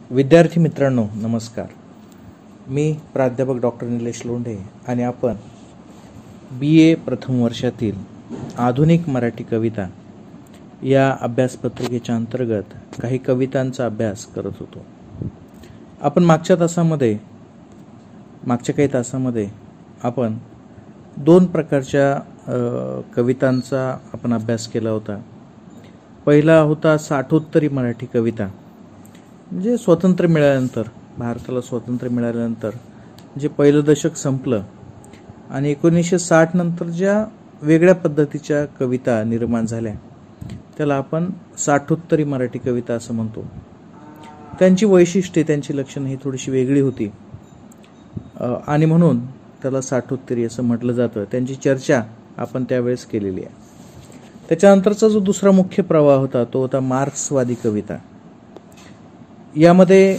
विद्यार्थी मित्रांनो नमस्कार. मी प्राध्यापक डॉक्टर निलेश लोंढे आणि आपण BA प्रथम वर्षातील आधुनिक मराठी कविता या अभ्यासपत्रिकेच्या अंतर्गत काही कवितांचा अभ्यास करत होतो. आपण मागच्या काही तासामध्ये आपण दोन प्रकारच्या कवितांचा आपण अभ्यास केला होता. पहिला होता साठोत्तरी मराठी कविता, म्हणजे स्वातंत्र्य मिळाल्यानंतर, भारताला स्वातंत्र्य मिळाल्यानंतर जे पहिलं दशक संपलं आणि 1960 नंतर ज्या वेगळ्या पद्धतीच्या कविता निर्माण झाल्या त्याला आपण साठोत्तरी मराठी कविता असं म्हणतो. त्यांची वैशिष्ट्ये, त्यांची लक्षणं ही थोडीशी वेगळी होती आणि म्हणून त्याला साठोत्तरी असं म्हटलं जातं. त्यांची चर्चा आपण त्यावेळेस केलेली आहे. त्याच्यानंतरचा जो दुसरा मुख्य प्रवाह होता तो होता मार्क्सवादी कविता. यामध्ये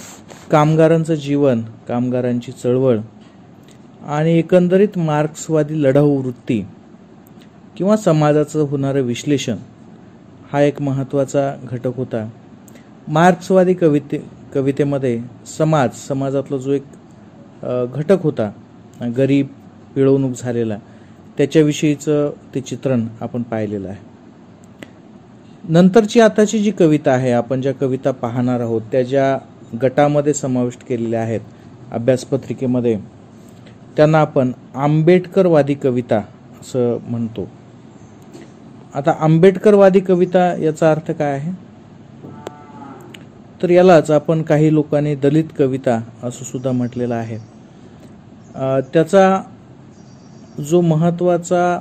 कामगारांचं जीवन, कामगारांची चळवळ आणि एकंदरीत मार्क्सवादी लढाऊ वृत्ती किंवा समाजाचं होणारं विश्लेषण हा एक महत्त्वाचा घटक होता. मार्क्सवादी कवितेमध्ये समाजातला जो एक घटक होता, गरीब, पिळवणूक झालेला, त्याच्याविषयीचं ते चित्रण आपण पाहिलेलं आहे. नंतरची आताची जी कविता आहे, आपण ज्या कविता पाहणार आहोत त्या ज्या गटामध्ये समाविष्ट केलेल्या आहेत अभ्यासपत्रिकेमध्ये, त्यांना आपण आंबेडकरवादी कविता असं म्हणतो. आता आंबेडकरवादी कविता याचा अर्थ काय आहे, तर यालाच आपण काही लोकांनी दलित कविता असं सुद्धा म्हटलेलं आहे. त्याचा जो महत्त्वाचा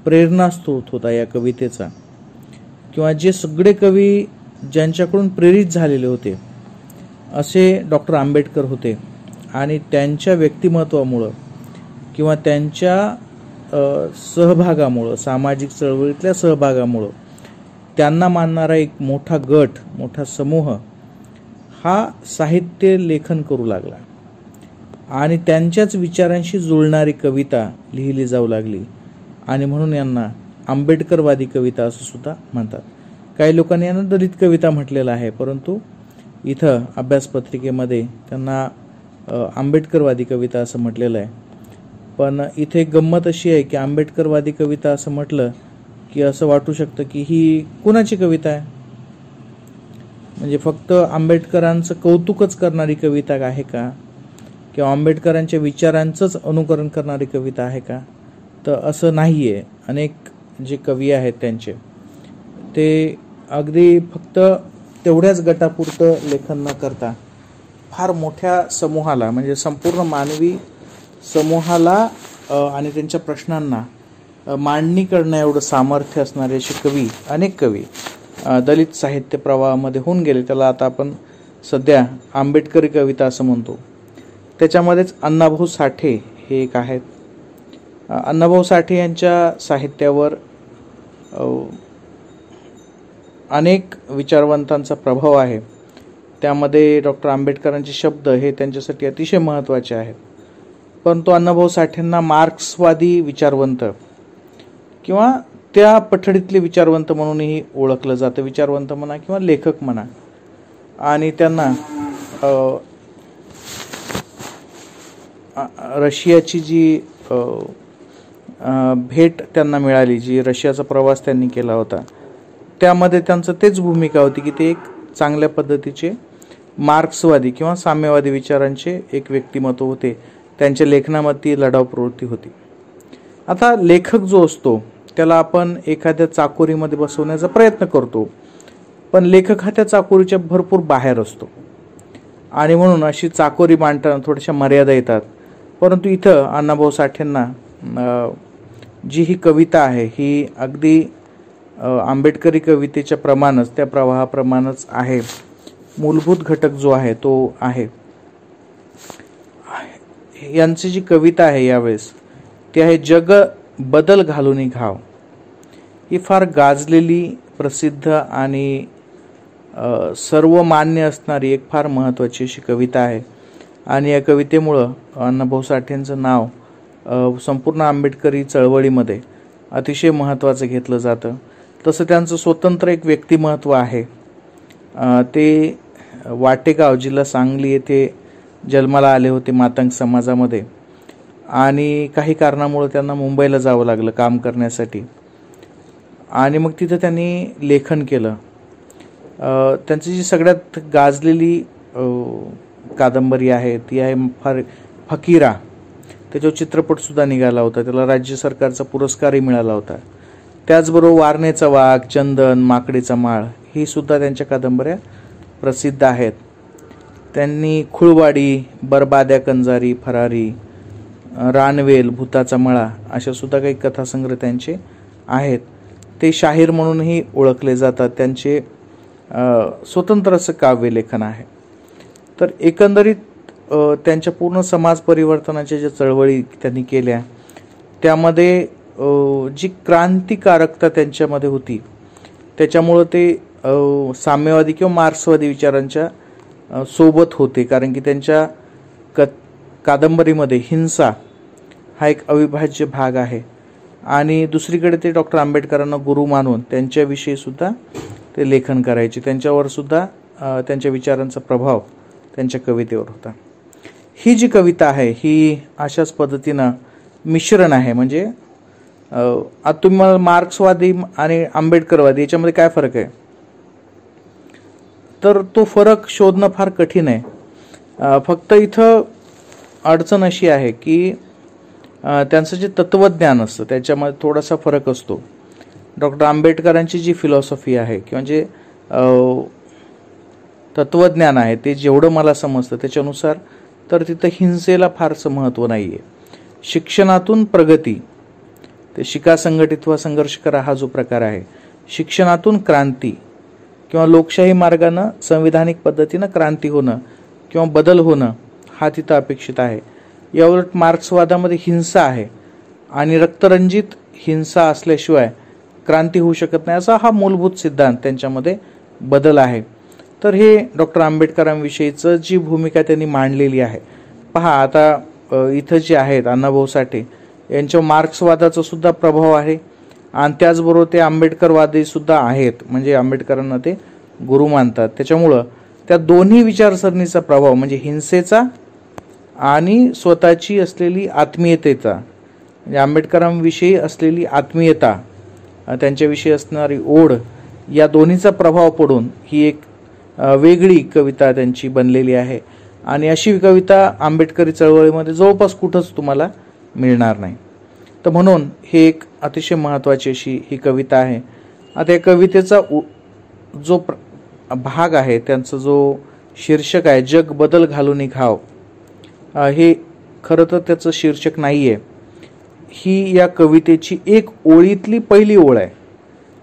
प्रेरणास्रोत होता या कवितेचा, किंवा जे सगळे कवी ज्यांच्याकडून प्रेरित झालेले होते असे डॉक्टर आंबेडकर होते आणि त्यांच्या व्यक्तिमत्वामुळं किंवा त्यांच्या सहभागामुळं, सामाजिक चळवळीतल्या सहभागामुळं त्यांना मानणारा एक मोठा गट, मोठा समूह हा साहित्य लेखन करू लागला आणि त्यांच्याच विचारांशी जुळणारी कविता लिहिली जाऊ लागली आणि म्हणून यांना आंबेडकरवादी कविता असं सुद्धा म्हणतात. काही लोकांनी यांना दलित कविता म्हटलेलं आहे, परंतु इथं अभ्यासपत्रिकेमध्ये त्यांना आंबेडकरवादी कविता असं म्हटलेलं आहे. पण इथे गंमत अशी आहे की आंबेडकरवादी कविता असं म्हटलं की असं वाटू शकतं की ही कुणाची कविता आहे, म्हणजे फक्त आंबेडकरांचं कौतुकच करणारी कविता आहे का, किंवा आंबेडकरांच्या विचारांचंच अनुकरण करणारी कविता आहे का, तर असं नाही आहे. अनेक जे कवी आहेत त्यांचे ते अगदी फक्त तेवढ्याच गटापुरतं लेखन न करता फार मोठ्या समूहाला, म्हणजे संपूर्ण मानवी समूहाला आणि त्यांच्या प्रश्नांना मांडणी करण्या एवढं सामर्थ्य असणारे असे अनेक कवी दलित साहित्य प्रवाहामध्ये होऊन गेले. त्याला आता आपण सध्या आंबेडकरी कविता असं म्हणतो. त्याच्यामध्येच अण्णाभाऊ साठे हे एक आहेत. अण्णाभाऊ साठे यांच्या साहित्यावर अनेक विचारवंतांचा प्रभाव आहे. त्यामध्ये डॉक्टर आंबेडकरांचे शब्द हे त्यांच्यासाठी अतिशय महत्त्वाचे आहेत. परंतु अण्णाभाऊ साठेंना मार्क्सवादी विचारवंत किंवा त्या पठडीतले विचारवंत म्हणूनही ओळखलं जातं. विचारवंत म्हणा किंवा लेखक म्हणा. आणि त्यांना रशियाची जी भेट त्यांना मिळाली, जी रशियाचा प्रवास त्यांनी केला होता, त्यामध्ये त्यांचं तेच भूमिका होती की ते एक चांगल्या पद्धतीचे मार्क्सवादी किंवा साम्यवादी विचारांचे एक व्यक्तिमत्व होते. त्यांच्या लेखनामध्ये लढाऊ प्रवृत्ती होती. आता लेखक जो असतो त्याला आपण एखाद्या चाकोरीमध्ये बसवण्याचा प्रयत्न करतो, पण लेखक हा त्या चाकोरीच्या भरपूर बाहेर असतो आणि म्हणून अशी चाकोरी मांडताना थोड्याशा मर्यादा येतात. परंतु इथं अण्णाभाऊ साठेंना जी ही कविता आहे ही अगदी आंबेडकरी कवितेच्या प्रमाणच, त्या प्रवाहाप्रमाणच आहे. मूलभूत घटक जो आहे तो आहे. यांची जी कविता आहे यावेळेस ती आहे जग बदल घालूनी घाव. ही फार गाजलेली, प्रसिद्ध आणि सर्वमान्य असणारी एक फार महत्त्वाची अशी कविता आहे आणि या कवितेमुळं अण्णाभाऊ साठेंचं नाव संपूर्ण आंबेडकरी चळवळीमध्ये अतिशय महत्त्वाचं घेतलं जातं. तसं त्यांचं स्वतंत्र एक व्यक्तिमत्व आहे. ते वाटेगाव, जिल्हा सांगली येथे जन्माला आले होते मातंग समाजामध्ये, आणि काही कारणामुळे त्यांना मुंबईला जावं लागलं काम करण्यासाठी, आणि मग तिथं त्यांनी लेखन केलं. त्यांची जी सगळ्यात गाजलेली कादंबरी आहे ती आहे फकीरा. त्याच्यावर चित्रपटसुद्धा निघाला होता, त्याला राज्य सरकारचा पुरस्कारही मिळाला होता. त्याचबरोबर वारणेचा वाघ, चंदन, माकडीचा माळ ही सुद्धा त्यांच्या कादंबऱ्या प्रसिद्ध आहेत. त्यांनी खुळवाडी, बरबाद्या कंजारी, फरारी, रानवेल, भूताचा मळा अशा सुद्धा काही कथासंग्रह त्यांचे आहेत. ते शाहीर म्हणूनही ओळखले जातात. त्यांचे स्वतंत्र असं काव्यलेखन आहे. तर एकंदरीत त्यांच्या पूर्ण समाज परिवर्तनाच्या ज्या चळवळी त्यांनी केल्या त्यामध्ये जी क्रांतिकारकता त्यांच्यामध्ये होती त्याच्यामुळं ते साम्यवादी किंवा मार्क्सवादी विचारांच्या सोबत होते, कारण की त्यांच्या कादंबरीमध्ये हिंसा हा एक अविभाज्य भाग आहे. आणि दुसरीकडे ते डॉक्टर आंबेडकरांना गुरु मानून त्यांच्याविषयी सुद्धा ते लेखन करायचे. त्यांच्यावर सुद्धा त्यांच्या विचारांचा प्रभाव त्यांच्या कवितेवर होता. ही जी कविता आहे ही अशाच पद्धतीनं मिश्रण आहे. म्हणजे आता तुम्ही मला मार्क्सवादी आणि आंबेडकरवादी याच्यामध्ये काय फरक आहे, तर तो फरक शोधणं फार कठीण आहे. फक्त इथं अडचण अशी आहे की त्यांचं जे तत्वज्ञान असतं त्याच्यामध्ये थोडासा फरक असतो. डॉक्टर आंबेडकरांची जी फिलॉसॉफी आहे किंवा जे तत्वज्ञान आहे ते जेवढं मला समजतं त्याच्यानुसार तर तिथं हिंसेला फारसं महत्त्व नाही आहे. शिक्षणातून प्रगती, ते शिका, संघटित व संघर्ष करा हा जो प्रकार आहे, शिक्षणातून क्रांती किंवा लोकशाही मार्गानं संविधानिक पद्धतीनं क्रांती होणं किंवा बदल होणं हा तिथं अपेक्षित आहे. याउलट मार्क्सवादामध्ये हिंसा आहे आणि रक्तरंजित हिंसा असल्याशिवाय क्रांती होऊ शकत नाही असा हा मूलभूत सिद्धांत त्यांच्यामध्ये बदल आहे. तर हे डॉक्टर आंबेडकरांविषयीचं जी भूमिका त्यांनी मांडलेली आहे. पहा आता इथं जे आहेत अण्णाभाऊ साठे यांच्या मार्क्सवादाचा सुद्धा प्रभाव आहे आणि त्याचबरोबर ते आंबेडकरवादी सुद्धा आहेत, म्हणजे आंबेडकरांना ते गुरु मानतात. त्याच्यामुळं त्या दोन्ही विचारसरणीचा प्रभाव म्हणजे हिंसेचा आणि स्वतःची असलेली आत्मीयतेचा, म्हणजे आंबेडकरांविषयी असलेली आत्मीयता, त्यांच्याविषयी असणारी ओढ, या दोन्हीचा प्रभाव पडून ही एक वेगळी कविता त्यांची बनलेली आहे. आणि अशी कविता आंबेडकरी चळवळीमध्ये जवळपास कुठंच तुम्हाला मिळणार नाही. तर म्हणून हे एक अतिशय महत्त्वाची अशी ही कविता आहे. आता या कवितेचा जो भाग आहे, त्यांचा जो शीर्षक आहे, जग बदल घालून घाव, हे खरं तर त्याचं शीर्षक नाही आहे. ही या कवितेची एक ओळीतली पहिली ओळ आहे.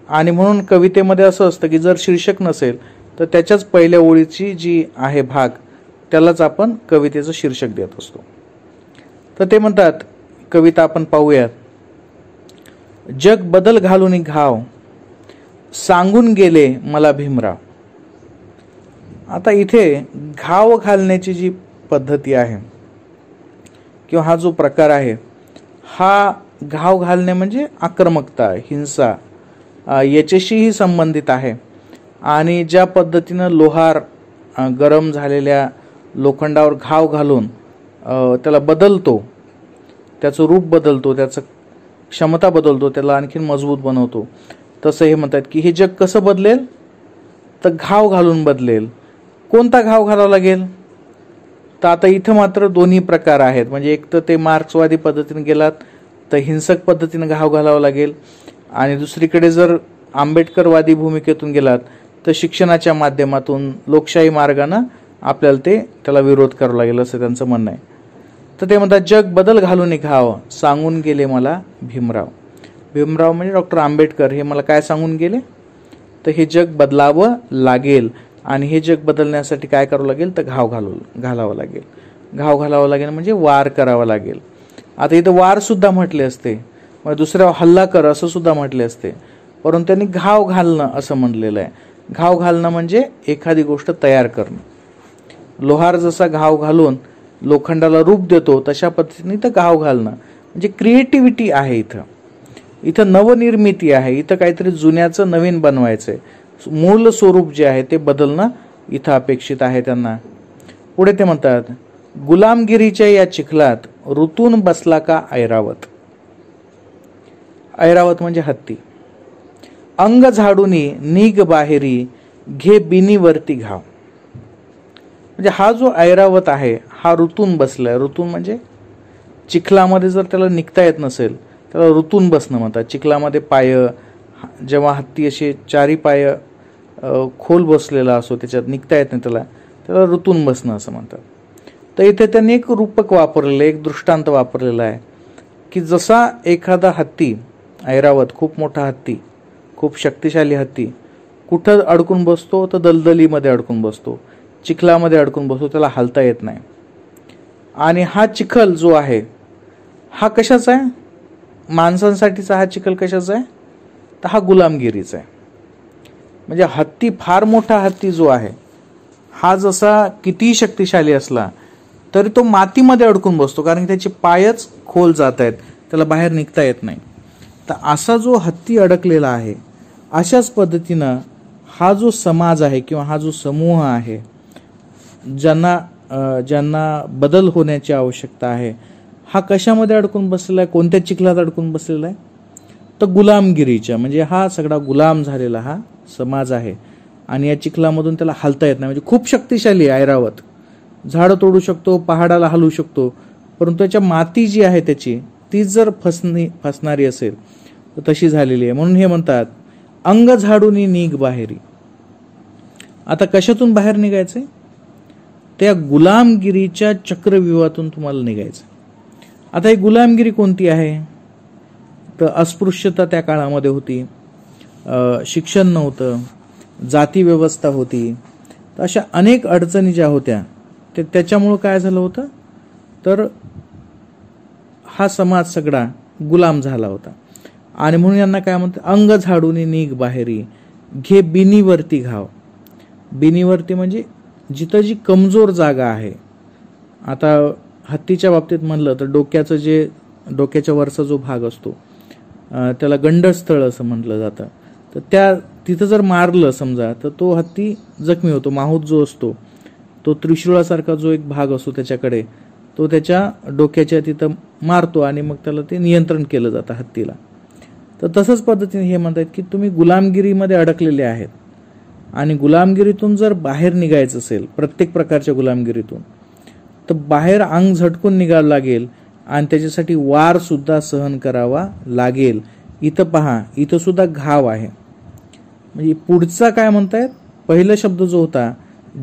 आणि म्हणून कवितेमध्ये असं असतं की जर शीर्षक नसेल तर त्याच्याच पहिल्या ओळीची जी आहे भाग त्यालाच आपण कवितेचं शीर्षक देत असतो. तर ते म्हणतात, कविता आपण पाहूयात. जग बदल घालून घाव, सांगून गेले मला भीमराव. आता इथे घाव घालण्याची जी पद्धती आहे किंवा हा जो प्रकार आहे, हा घाव घालणे म्हणजे आक्रमकता, हिंसा याच्याशीही संबंधित आहे. आणि ज्या पद्धतीनं लोहार गरम झालेल्या लोखंडावर घाव घालून त्याला बदलतो, त्याचं रूप बदलतो, त्याचं क्षमता बदलतो, त्याला आणखीन मजबूत बनवतो, तसं हे म्हणतात की हे जग कसं बदलेल, तर घाव घालून बदलेल. कोणता घाव घालावा लागेल, तर आता इथं मात्र दोन्ही प्रकार आहेत. म्हणजे एक तर ते मार्क्सवादी पद्धतीने गेलात तर हिंसक पद्धतीने घाव घालावा लागेल, आणि दुसरीकडे जर आंबेडकरवादी भूमिकेतून गेलात तर शिक्षणाच्या माध्यमातून लोकशाही मार्गाने आपल्याला त्याला विरोध करावा लागेल असं त्यांचं म्हणणं आहे. तर ते म्हणतात, जग बदल घालून घाव, सांगून गेले मला भीमराव. भीमराव म्हणजे डॉक्टर आंबेडकर, हे मला काय सांगून गेले, तर हे जग बदलावं लागेल, आणि हे जग बदलण्यासाठी काय करावं लागेल, तर घालावं लागेल. घाव घालावं लागेल म्हणजे वार करावा लागेल. आता इथं वार सुद्धा म्हटले असते, म्हणजे दुसऱ्यावर हल्ला कर असं सुद्धा म्हटले असते, परंतु त्यांनी घाव घालणं असं म्हटलेलं आहे. घाव घालणं म्हणजे एखादी गोष्ट तयार करणं. लोहार जसा घाव घालून लोखंडाला रूप देतो तशा पद्धतीने इथं घाव घालणं म्हणजे क्रिएटिव्हिटी आहे. इथं नवनिर्मिती आहे. इथं काहीतरी जुन्याचं नवीन बनवायचंय. मूल स्वरूप जे आहे ते बदलणं इथं अपेक्षित आहे त्यांना. पुढे ते म्हणतात, गुलामगिरीच्या या चिखलात ऋतून बसला का ऐरावत. ऐरावत म्हणजे हत्ती. अंग झाडूनी निघ बाहेरी घे बिनीवरती घाव. म्हणजे हा जो ऐरावत आहे हा ऋतून बसलाय. ऋतून म्हणजे चिखलामध्ये जर त्याला निघता येत नसेल त्याला ऋतून बसणं म्हणतात. चिखलामध्ये पाय, जेव्हा हत्ती असे चारी पाय खोल बसलेला असो, त्याच्यात निघता येत नाही त्याला ऋतून बसणं असं म्हणतात. तर इथे त्यांनी एक रूपक वापरलेलं, एक दृष्टांत वापरलेला आहे की जसा एखादा हत्ती, ऐरावत खूप मोठा हत्ती, खूप शक्तिशाली हत्ती कुठं अडकून बसतो तर दलदलीमध्ये अडकून बसतो, चिखलामध्ये अडकून बसतो, त्याला हलता येत नाही. आणि हा चिखल जो आहे हा कशाचा आहे? माणसांसाठीचा हा चिखल कशाचा आहे? तर हा गुलामगिरीचा आहे. म्हणजे हत्ती, फार मोठा हत्ती जो आहे हा जसा कितीही शक्तिशाली असला तरी तो मातीमध्ये अडकून बसतो, कारण की त्याचे पायच खोल जात आहेत, त्याला बाहेर निघता येत नाही. तर असा जो हत्ती अडकलेला आहे, अशाच पद्धतीनं हा जो समाज आहे किंवा हा जो समूह आहे ज्यांना बदल होण्याची आवश्यकता आहे, हा कशामध्ये अडकून बसलेला आहे? कोणत्या चिखलात अडकून बसलेला आहे? तर गुलामगिरीच्या. म्हणजे हा सगळा गुलाम झालेला हा समाज आहे आणि या चिखलामधून त्याला हलता येत नाही. म्हणजे खूप शक्तिशाली ऐरावत, झाडं तोडू शकतो, पहाडाला हलवू शकतो, परंतु त्याच्या माती जी आहे त्याची ती जर फसणारी असेल तर तशी झालेली आहे. म्हणून हे म्हणतात, अंग झाडूनी निघ बाहेरी. आता कशातून बाहेर निघायचंय? त्या गुलामगिरीच्या चक्रव्यूहातून तुम्हाला निघायचं. आता ही गुलामगिरी कोणती आहे? तर अस्पृश्यता त्या काळामध्ये होती, शिक्षण नव्हतं, जाती व्यवस्था होती. तर अशा अनेक अडचणी ज्या होत्या त्याच्यामुळं काय झालं होतं, तर हा समाज सगळा गुलाम झाला होता. आणि म्हणून यांना काय म्हणतात, अंग झाडून निघ बाहेरी घे बिनीवरती घाव. बिनीवरती म्हणजे जिथं जी कमजोर जागा आहे. आता हत्तीच्या बाबतीत म्हणलं तर डोक्याच्या वरचा जो भाग असतो त्याला गंडस्थळ असं म्हटलं जातं. तर तिथं जर मारलं समजा तर तो हत्ती जखमी होतो. माहूत जो असतो तो त्रिशूळासारखा जो एक भाग असतो त्याच्याकडे, तो त्याच्या डोक्याच्या तिथं मारतो आणि मग त्याला ते नियंत्रण केलं जातं हत्तीला. तर तसंच पद्धतीने हे म्हणतात की तुम्ही गुलामगिरीमध्ये अडकलेले आहेत आणि गुलामगिरीतून जर बाहेर निघायचं असेल, प्रत्येक प्रकारच्या गुलामगिरीतून, तर बाहेर अंग झटकून निघावं लागेल आणि त्याच्यासाठी वार सुद्धा सहन करावा लागेल. इथं पहा, इथं सुद्धा घाव आहे. म्हणजे पुढचा काय म्हणतायत, पहिला शब्द जो होता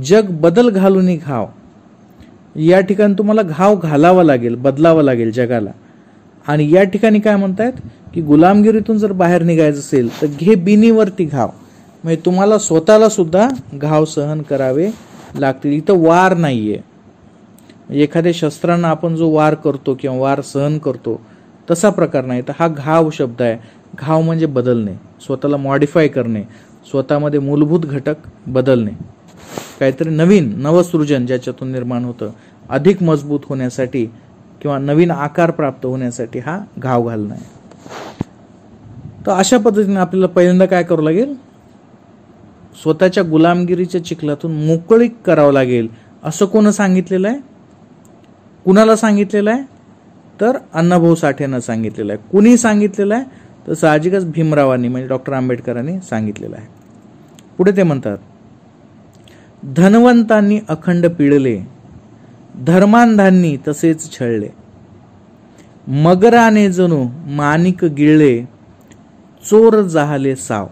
जग बदल घालून घाव, या ठिकाणी तुम्हाला घाव घालावा लागेल, बदलावा लागेल जगाला. आणि या ठिकाणी काय म्हणतायत की गुलामगिरीतून जर बाहेर निघायचं असेल तर घे बिनीवरती घाव. म्हणजे तुम्हाला स्वतःला सुद्धा घाव सहन करावे लागतील. इथं वार नाहीये. एखाद्या शस्त्रांना आपण जो वार करतो किंवा वार सहन करतो तसा प्रकार नाही. तर हा घाव शब्द आहे. घाव म्हणजे बदलणे, स्वतःला मॉडिफाय करणे, स्वतःमध्ये मूलभूत घटक बदलणे, काहीतरी नवसृजन ज्याच्यातून निर्माण होतं, अधिक मजबूत होण्यासाठी किंवा नवीन आकार प्राप्त होण्यासाठी हा घाव घालणं आहे. तर अशा पद्धतीने आपल्याला पहिल्यांदा काय करावं लागेल, स्वतःच्या गुलामगिरीच्या चिखलातून मोकळीक करावं लागेल. असं कोण सांगितलेलं आहे? कुणाला सांगितलेलं आहे? तर अण्णाभाऊ साठेंना सांगितलेलं आहे. कुणी सांगितलेलं आहे? तर साहजिकच भीमरावांनी म्हणजे डॉक्टर आंबेडकरांनी सांगितलेलं आहे. पुढे ते म्हणतात, धनवंतांनी अखंड पिळले, धर्मांधांनी तसेच छळले, मगराने जणू माणिक गिळले, चोर जाहले साव.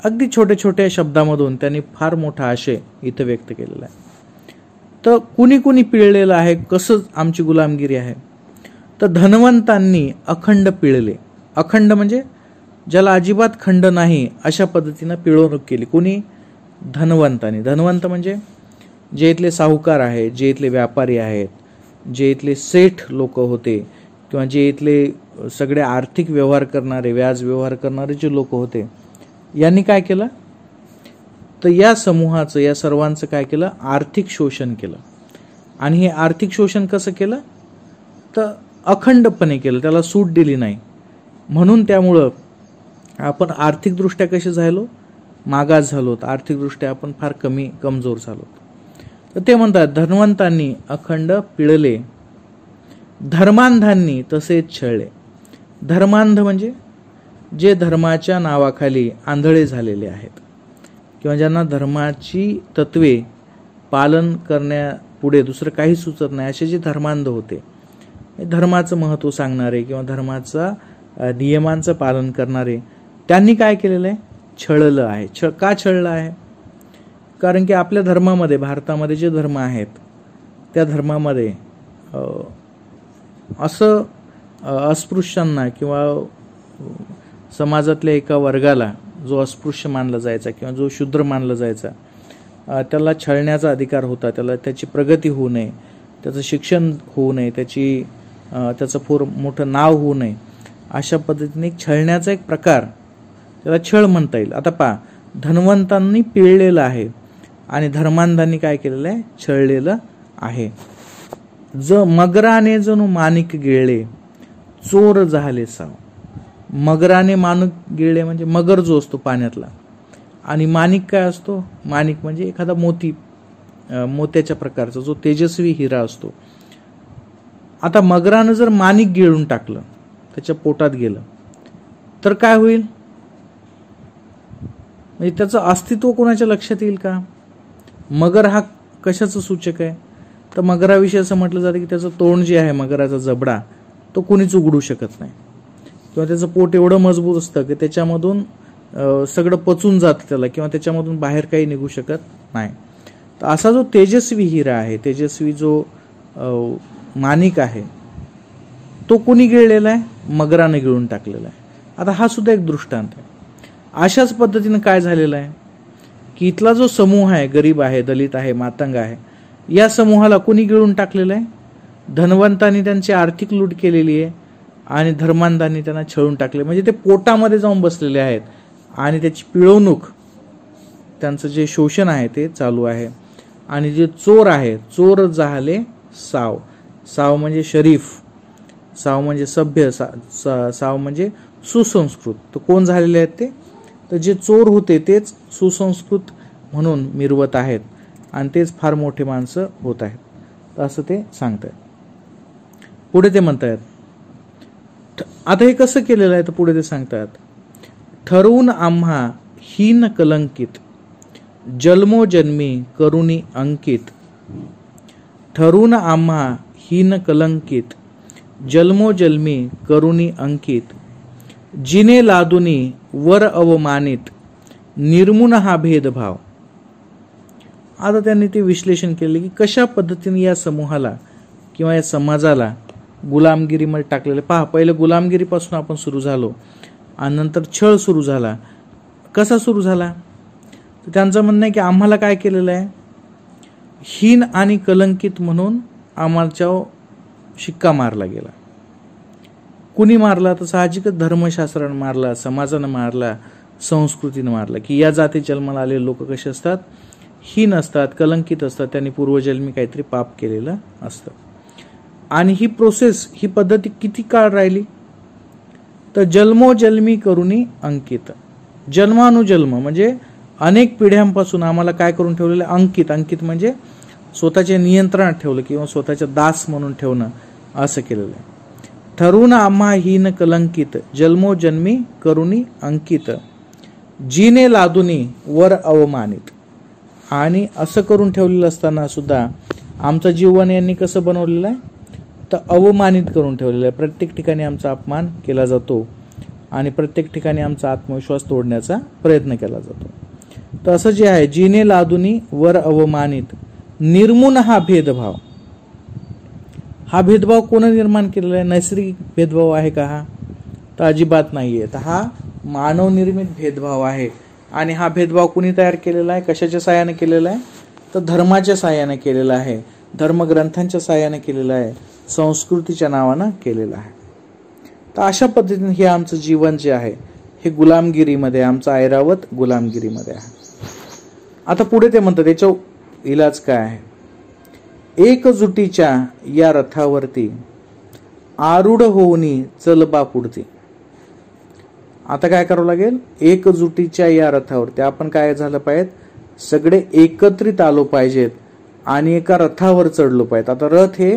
अगदी छोट्या छोट्या शब्दामधून त्यांनी फार मोठा आशय इथं व्यक्त केलेला आहे. तर कुणी कुणी पिळलेलं आहे, कसं आमची गुलामगिरी आहे? तर धनवंतांनी अखंड पिळले. अखंड म्हणजे ज्याला अजिबात खंड नाही अशा पद्धतीनं पिळवणूक केली. कुणी? धनवंतांनी. धनवंत म्हणजे जे इथले साहुकार आहेत, जे इथले व्यापारी आहेत, जे इथले सेठ लोक होते किंवा जे इथले सगळे आर्थिक व्यवहार करणारे, व्याज व्यवहार करणारे जे लोक होते, यांनी काय केलं, तर या समूहाचं, या सर्वांचं काय केलं, आर्थिक शोषण केलं. आणि हे आर्थिक शोषण कसं केलं, तर अखंडपणे केलं, त्याला सूट दिली नाही. म्हणून त्यामुळं आपण आर्थिकदृष्ट्या कसे झालो, मागास झालोत, आर्थिकदृष्ट्या आपण फार कमजोर झालोत. तर ते म्हणतात धनवंतांनी अखंड पिळले, धर्मांधांनी तसेच छळले. धर्मांध म्हणजे जे धर्माच्या नावाखाली आंधळे झालेले आहेत किंवा ज्यांना धर्माची तत्वे पालन करण्यापुढे दुसरं काही सुचत नाही, असे जे धर्मांध होते, धर्माचं महत्त्व सांगणारे किंवा धर्माचा नियमांचं पालन करणारे, त्यांनी काय केलेलं आहे? छळलं आहे. का छळलं आहे? कारण की आपल्या धर्मामध्ये, भारतामध्ये जे धर्म आहेत त्या धर्मामध्ये असं अस्पृश्यांना किंवा समाजातल्या एका वर्गाला जो अस्पृश्य मानला जायचा किंवा जो शूद्र मानला जायचा, त्याला छळण्याचा अधिकार होता. त्याची प्रगती होऊ नये, त्याचं शिक्षण होऊ नये, त्याचं फार मोठं नाव होऊ नये, अशा पद्धतीने छळण्याचा एक प्रकार, त्याला छळ म्हणता येईल. आता पहा, धनवंतांनी पिळलेलं आहे आणि धर्मांधांनी काय केलेलं आहे? छळलेलं आहे. मगराने जणू माणिक गिळले, चोर झाले साव. मगराने माणिक गिळले म्हणजे मगर जो असतो पाण्यातला, आणि माणिक काय असतो? माणिक म्हणजे एखादा मोत्याच्या प्रकारचा जो तेजस्वी हिरा असतो. आता मगरानं जर माणिक गिळून टाकलं, त्याच्या पोटात गेलं, तर काय होईल? म्हणजे त्याचं अस्तित्व कोणाच्या लक्षात येईल का? मगर हा कशाचं सूचक आहे? तर मगराविषयी असं म्हटलं जातं की त्याचं तोंड जे आहे, मगराचा जबडा, तो कोणीच उघडू शकत नाही किंवा त्याचं पोट एवढं मजबूत असतं की त्याच्यामधून सगळं पचून जातं त्याला किंवा त्याच्यामधून बाहेर काही निघू शकत नाही. तर असा जो तेजस्वी हिरा आहे, तेजस्वी जो माणिक आहे, तो कोणी गिळलेला आहे? मगराने गिळून टाकलेला आहे. आता हा सुद्धा एक दृष्टांत आहे. अशाच पद्धतीने काय झालेलं आहे की इथला जो समूह आहे, गरीब आहे, दलित आहे, मातंग आहे, या समूहाला कोणी गिळून टाकलेलं आहे? धनवंतांनी त्यांची आर्थिक लूट केलेली आहे आणि धर्मांधांनी त्यांना छळून टाकले. म्हणजे ते पोटामध्ये जाऊन बसलेले आहेत आणि त्याची पिळवणूक, त्यांचं जे शोषण आहे ते चालू आहे. आणि जे चोर आहे, चोर झाले साव. साव म्हणजे शरीफ, साव म्हणजे सभ्य, साव म्हणजे सुसंस्कृत. तर कोण झालेले आहेत ते? तर जे चोर होते तेच सुसंस्कृत म्हणून मिरवत आहेत आणि तेच फार मोठे माणसं होत आहेत, तर असं ते सांगतायत. पुढे ते म्हणतायत, आता हे कसं केलेलं आहे? तर पुढे ते सांगतात, ठरवून आम्हा हीन कलंकित, जन्मोजन्मी करुणी अंकित. ठरवून आम्हा हीन कलंकित, जन्मोजन्मी करुणी अंकित. जिने लादुनी वर अवमानित, निर्मून हा भेदभाव. आता त्यांनी ते विश्लेषण केले की कशा पद्धतीने या समूहाला किंवा या समाजाला गुलामगिरीमध्ये टाकलेलं. पहा, पहिलं गुलामगिरीपासून आपण सुरू झालो आणि नंतर छळ सुरू झाला. कसा सुरू झाला? तर त्यांचं म्हणणं आहे की आम्हाला काय केलेलं आहे? हीन आणि कलंकित म्हणून आम्हाला शिक्का मारला गेला. कुणी मारला? तर साहजिकच धर्मशास्त्रानं मारला, समाजानं मारला, संस्कृतीनं मारला. की या जाती जन्माला आलेले लोक कसे असतात? हीन असतात, कलंकित असतात, त्यांनी पूर्वजन्मी काहीतरी पाप केलेलं असतं. आणि ही प्रोसेस, ही पद्धती किती काळ राहिली? तर जन्मोजन्मी करुणी अंकित. जन्मानुजन्म म्हणजे अनेक पिढ्यांपासून आम्हाला काय करून ठेवलेलं? अंकित. अंकित म्हणजे स्वतःच्या नियंत्रणात ठेवलं किंवा स्वतःच्या दास म्हणून ठेवणं, असं केलेलं आहे. ठरवून आम्हा हीन कलंकित, जन्मोजन्मी करुणी अंकित. जिने लादुनी वर अवमानित. आणि असं करून ठेवलेलं असताना सुद्धा आमचं जीवन यांनी कसं बनवलेलं आहे? तर अवमानित करून ठेवलेलं आहे. प्रत्येक ठिकाणी आमचा अपमान केला जातो आणि प्रत्येक ठिकाणी आमचा आत्मविश्वास तोडण्याचा प्रयत्न केला जातो. तर असं जे आहे, जिने लादुनी वर अवमानित, निर्मून हा भेदभाव. हा भेदभाव कोणी निर्माण केलेला आहे? नैसर्गिक भेदभाव आहे का हा? तर अजिबात नाहीये. तर हा मानवनिर्मित भेदभाव आहे. आणि हा भेदभाव कुणी तयार केलेला आहे? कशाच्या साहाय्याने केलेला आहे? तर धर्माच्या साहाय्याने केलेला आहे, धर्मग्रंथांच्या साहाय्याने केलेला आहे, संस्कृतीच्या नावानं केलेलं आहे. तर अशा पद्धतीने हे आमचं जीवन जे आहे हे गुलामगिरीमध्ये, आमचं ऐरावत गुलामगिरीमध्ये आहे. आता पुढे ते म्हणतात याचा इलाज काय आहे? एकजुटीच्या या रथावरती आरूढ होऊनी चल बा पुढती. आता काय करावं लागेल, एकजुटीच्या या रथावरती आपण काय झालं पाहिजे, सगळे एकत्रित आलो पाहिजेत आणि एका रथावर चढलो पाहिजे. आता रथ हे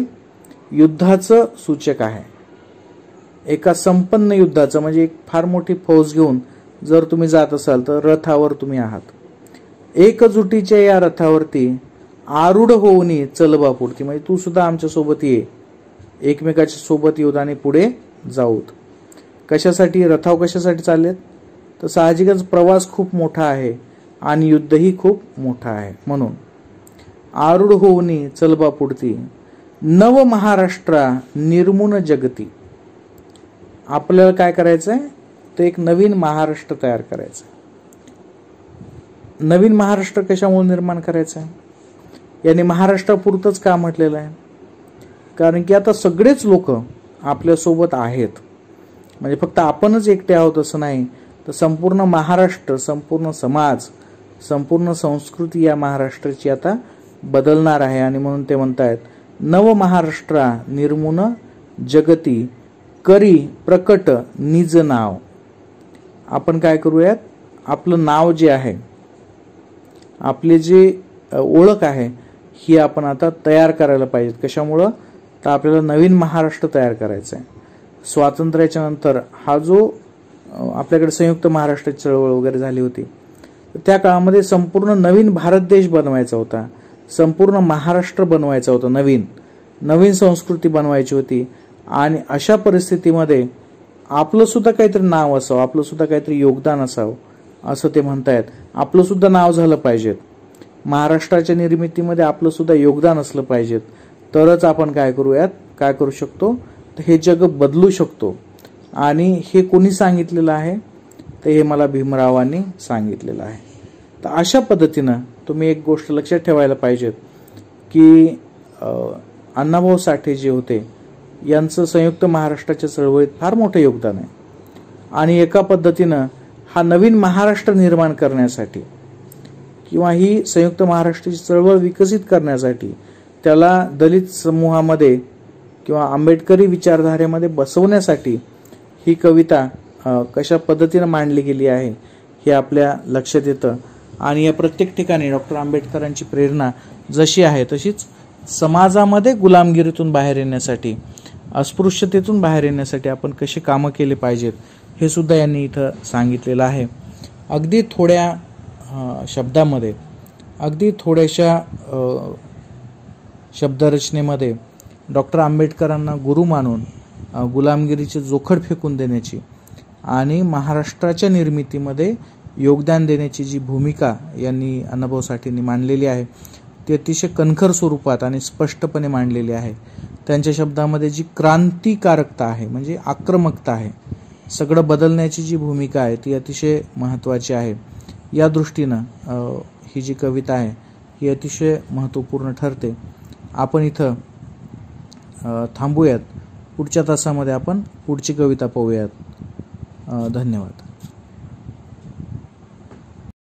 युद्धाचं सूचक आहे. एका संपन्न युद्धाचं म्हणजे एक फार मोठी फौज घेऊन जर तुम्ही जात असाल तर रथावर तुम्ही आहात. एकजुटीच्या या रथावरती आरूढ होऊनी चलबा पुढती, म्हणजे तू सुद्धा आमच्या सोबत ये, एकमेकाच्या सोबत येऊत आणि पुढे जाऊत. कशासाठी, रथाव कशासाठी चाललेत, तर साहजिकच प्रवास खूप मोठा आहे आणि युद्धही खूप मोठा आहे. म्हणून आरूढ होऊनी चलबा पुढती नव महाराष्ट्रा निर्मुन जगती. आपल्याला काय करायचंय, तर एक नवीन महाराष्ट्र तयार करायचा. नवीन महाराष्ट्र कशामुळे निर्माण करायचं आहे, याने महाराष्ट्रापुरतंच का म्हटलेलं आहे, कारण की आता सगळेच लोक आपल्यासोबत आहेत. म्हणजे फक्त आपणच एकटे आहोत असं नाही, तर संपूर्ण महाराष्ट्र, संपूर्ण समाज, संपूर्ण संस्कृती या महाराष्ट्राची आता बदलणार आहे. आणि म्हणून ते म्हणतायत नव महाराष्ट्रा निर्मुन जगती करी प्रकट निज नाव. आपण काय करूयात, आपलं नाव जे आहे, आपले जे ओळख आहे, ही आपण आता तयार करायला पाहिजे. कशामुळं, तर आपल्याला नवीन महाराष्ट्र तयार करायचा आहे. स्वातंत्र्याच्या नंतर हा जो आपल्याकडे संयुक्त महाराष्ट्राची चळवळ वगैरे झाली होती, त्या काळामध्ये संपूर्ण नवीन भारत देश बनवायचा होता, संपूर्ण महाराष्ट्र बनवायचा होता, नवीन संस्कृती बनवायची होती. आणि अशा परिस्थितीमध्ये आपलं सुद्धा काहीतरी नाव असावं, आपलं सुद्धा काहीतरी योगदान असावं, असं ते म्हणतायत. आपलं सुद्धा नाव झालं पाहिजेत, महाराष्ट्राच्या निर्मितीमध्ये आपलं सुद्धा योगदान असलं पाहिजेत, तरच आपण काय करूयात, काय करू शकतो, तर हे जग बदलू शकतो. आणि हे कोणी सांगितलेलं आहे, तर हे मला भीमरावांनी सांगितलेलं आहे. तर अशा पद्धतीनं तुम्ही एक गोष्ट लक्षात ठेवायला पाहिजेत की अण्णाभाऊ साठे जे होते, यांचं संयुक्त महाराष्ट्राच्या चळवळीत फार मोठं योगदान आहे. आणि एका पद्धतीनं हा नवीन महाराष्ट्र निर्माण करण्यासाठी किंवा ही संयुक्त महाराष्ट्राची चळवळ विकसित करण्यासाठी त्याला दलित समूहामध्ये किंवा आंबेडकरी विचारधारेमध्ये बसवण्यासाठी ही कविता कशा पद्धतीनं मांडली गेली आहे हे आपल्या लक्षात येतं. आणि या प्रत्येक ठिकाणी डॉक्टर आंबेडकरांची प्रेरणा जशी आहे तशीच समाजामध्ये गुलामगिरीतून बाहेर येण्यासाठी, अस्पृश्यतेतून बाहेर येण्यासाठी आपण कसे कामं केले पाहिजेत हे सुद्धा यांनी इथं सांगितलेलं आहे. अगदी थोड्या शब्दामध्ये, अगदी थोड्याशा शब्दरचनेमध्ये डॉक्टर आंबेडकरांना गुरु मानून गुलामगिरीचे जोखड फेकून देण्याची आणि महाराष्ट्राच्या निर्मितीमध्ये योगदान देण्याची जी भूमिका यांनी अण्णाभाऊ साठेंनी मांडलेली आहे ती अतिशय कणखर स्वरूपात आणि स्पष्टपणे मांडलेली आहे. त्यांच्या शब्दामध्ये जी क्रांतिकारकता आहे, म्हणजे आक्रमकता आहे, सगळं बदलण्याची जी भूमिका आहे ती अतिशय महत्त्वाची आहे. या दृष्टीनं ही जी कविता आहे ही अतिशय महत्त्वपूर्ण ठरते. आपण इथं थांबूयात. पुढच्या तासामध्ये आपण पुढची कविता पाहूयात. धन्यवाद.